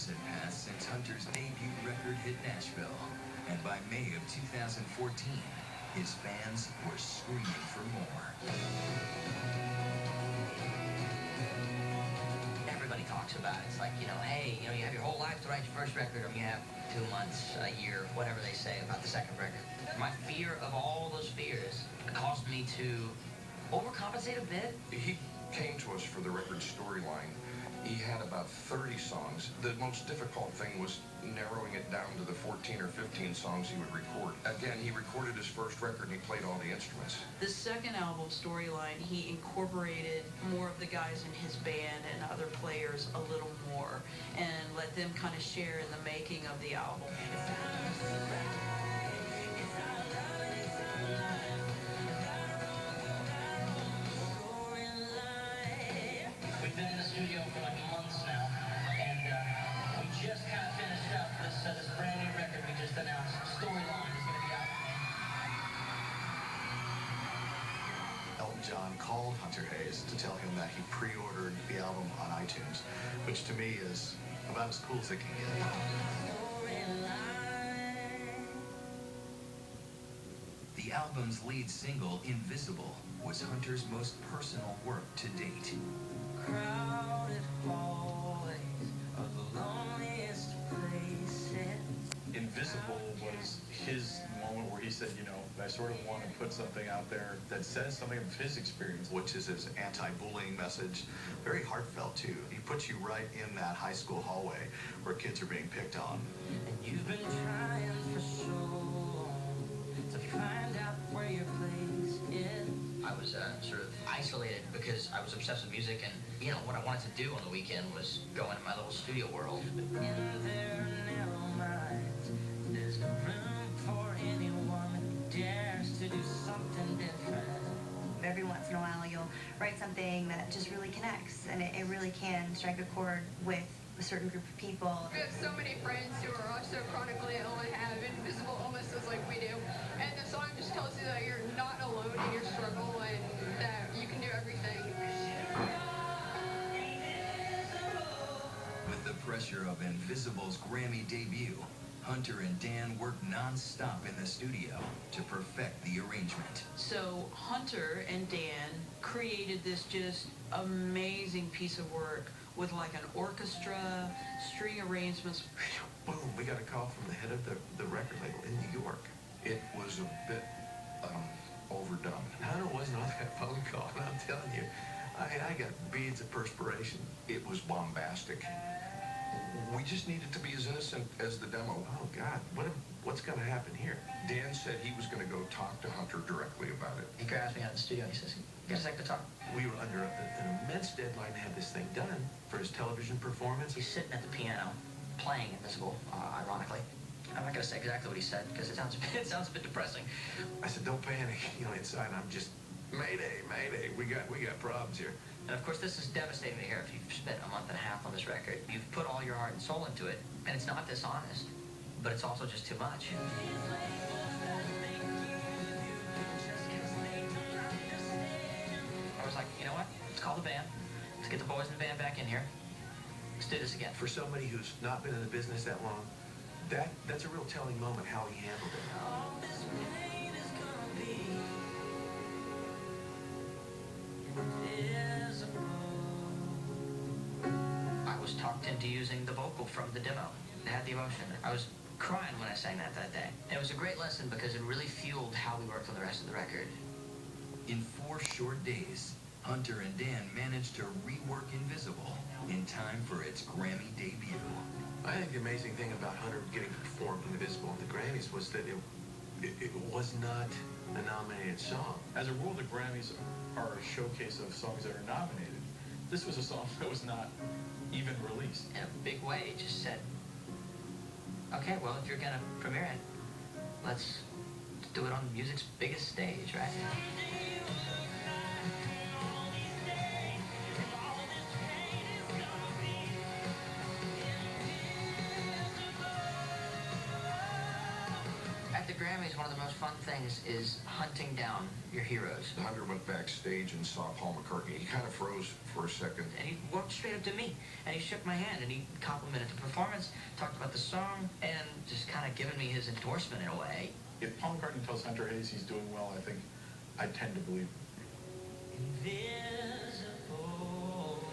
years had passed since Hunter's debut record hit Nashville, and by May of 2014, his fans were screaming for more. Everybody talks about it. It's like, hey, you have your whole life to write your first record, or you have 2 months, a year, whatever they say about the second record. My fear of all those fears caused me to overcompensate a bit. He came to us for the record storyline. He had about 30 songs. The most difficult thing was narrowing it down to the 14 or 15 songs he would record. Again, he recorded his first record and he played all the instruments. The second album, Storyline, he incorporated more of the guys in his band and other players a little more and let them kind of share in the making of the album. We've been in the studio for like months now, and we just kind of finished up this brand new record we just announced. Storyline is going to be out. Elton John called Hunter Hayes to tell him that he pre-ordered the album on iTunes, which to me is about as cool as it can get. The album's lead single, Invisible, was Hunter's most personal work to date. Crowded hallways are the loneliest places. Invisible was his moment where he said, I sort of want to put something out there that says something of his experience. Which is his anti-bullying message. Very heartfelt, too. He puts you right in that high school hallway where kids are being picked on. And you've been trying for so long to find out where your place is. I was sort of isolated because I was obsessed with music, and what I wanted to do on the weekend was go into my little studio world. But in their narrow minds, there's no room for anyone who dares to do something different. Every once in a while you'll write something that just really connects, and it really can strike a chord with a certain group of people. We have so many friends who are also chronically ill and have invisible illnesses like we do, and the song just tells you that you're not alone in your struggle and that you can do everything. With the pressure of Invisible's Grammy debut, Hunter and Dan worked non-stop in the studio to perfect the arrangement. So Hunter and Dan created this just amazing piece of work with like an orchestra, string arrangements. Boom, we got a call from the head of the record label in New York. It was a bit overdone. Hunter wasn't on that phone call, and I'm telling you, I got beads of perspiration. It was bombastic. We just needed to be as innocent as the demo. Oh, God, what's going to happen here? Dan said he was going to go talk to Hunter directly about it. He grabs me out of the studio and he says, "You guys like to talk?" We were under an immense deadline to have this thing done for his television performance. He's sitting at the piano, playing Invisible, ironically. I'm not going to say exactly what he said because it sounds a bit depressing. I said, "Don't panic." Inside I'm just, Mayday, Mayday. We got problems here. And of course, this is devastating to hear if you've spent a month and a half on this record. You've put all your heart and soul into it, and it's not dishonest, but it's also just too much. I was like, you know what? Let's call the band. Let's get the boys in the band back in here. Let's do this again. For somebody who's not been in the business that long, that's a real telling moment how he handled it. I was talked into using the vocal from the demo. It had the emotion. I was crying when I sang that day. And it was a great lesson because it really fueled how we worked on the rest of the record. In 4 short days, Hunter and Dan managed to rework Invisible in time for its Grammy debut. I think the amazing thing about Hunter getting to perform Invisible at the Grammys was that it was not a nominated song. As a rule, the Grammys are a showcase of songs that are nominated. This was a song that was not even released. In a big way, it just said, okay, well, if you're going to premiere it, let's do it on music's biggest stage, right? At the Grammys, one of the most fun things is hunting down your heroes. Hunter went backstage and saw Paul McCartney. He kind of froze for a second. And he walked straight up to me, and he shook my hand, and he complimented the performance, talked about the song, and just kind of given me his endorsement in a way. If Paul McCartney tells Hunter Hayes he's doing well, I think I tend to believe him. Invisible.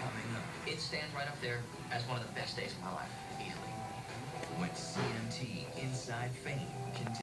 Coming up, It stands right up there as one of the best days of my life, easily. when CMT Inside Fame continues.